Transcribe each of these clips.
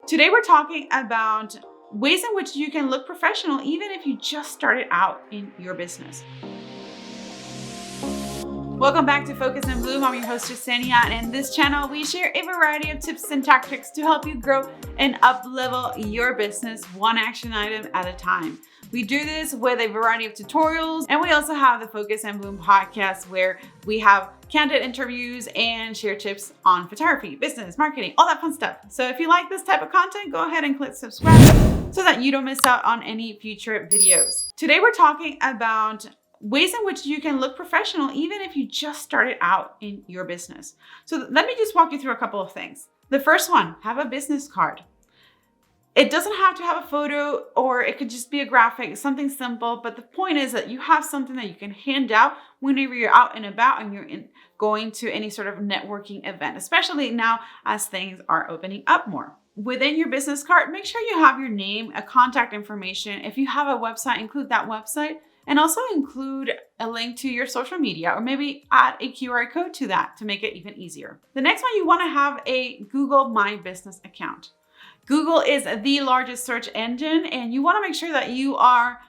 Today we're talking about ways in which you can look professional even if you just started out in your business. Welcome back to Focus and Bloom. I'm your host, Jasenia, and in this channel, we share a variety of tips and tactics to help you grow and up-level your business one action item at a time. We do this with a variety of tutorials, and we also have the Focus and Bloom podcast where we have candid interviews and share tips on photography, business, marketing, all that fun stuff. So if you like this type of content, go ahead and click subscribe so that you don't miss out on any future videos. Today, we're talking about ways in which you can look professional even if you just started out in your business. So let me just walk you through a couple of things. The first one, have a business card. It doesn't have to have a photo, or it could just be a graphic, something simple. But the point is that you have something that you can hand out whenever you're out and about and you're going to any sort of networking event, especially now as things are opening up more. Within your business card, make sure you have your name, a contact information. If you have a website, include that website. And also include a link to your social media, or maybe add a QR code to that to make it even easier. The next one, you want to have a Google My Business account. Google is the largest search engine, and you want to make sure that you are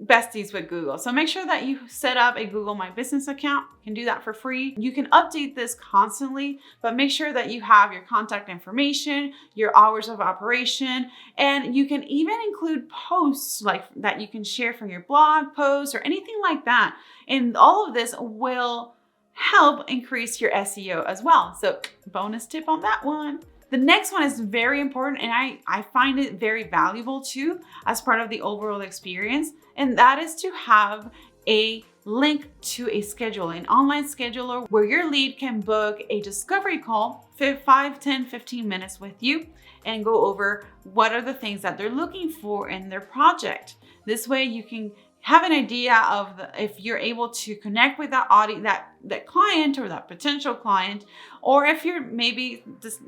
besties with Google. So make sure that you set up a Google My Business account. You can do that for free. You can update this constantly, but make sure that you have your contact information, your hours of operation, and you can even include posts like that you can share from your blog posts or anything like that. And all of this will help increase your SEO as well. So bonus tip on that one. The next one is very important, and I find it very valuable too as part of the overall experience, and that is to have a link to a schedule, an online scheduler where your lead can book a discovery call, 5, 10, 15 minutes with you and go over what are the things that they're looking for in their project. This way you can have an idea of if you're able to connect with that audience, that client or that potential client, or if you're maybe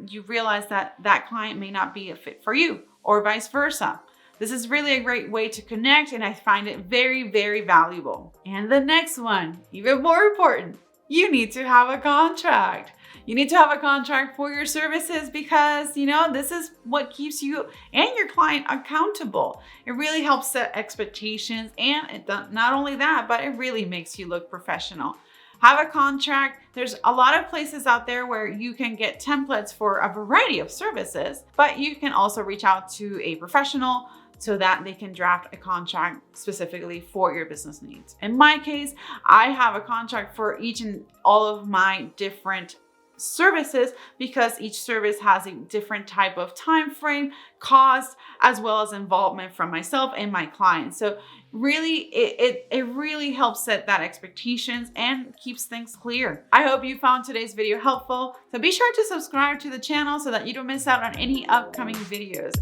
you realize that client may not be a fit for you, or vice versa. This is really a great way to connect, and I find it very, very valuable. And the next one, even more important, you need to have a contract. You need to have a contract for your services because, this is what keeps you and your client accountable. It really helps set expectations, and not only that, but it really makes you look professional. Have a contract. There's a lot of places out there where you can get templates for a variety of services, but you can also reach out to a professional so that they can draft a contract specifically for your business needs. In my case, I have a contract for each and all of my different services because each service has a different type of time frame, cost, as well as involvement from myself and my clients. So really, it really helps set that expectations and keeps things clear. I hope you found today's video helpful. So be sure to subscribe to the channel so that you don't miss out on any upcoming videos.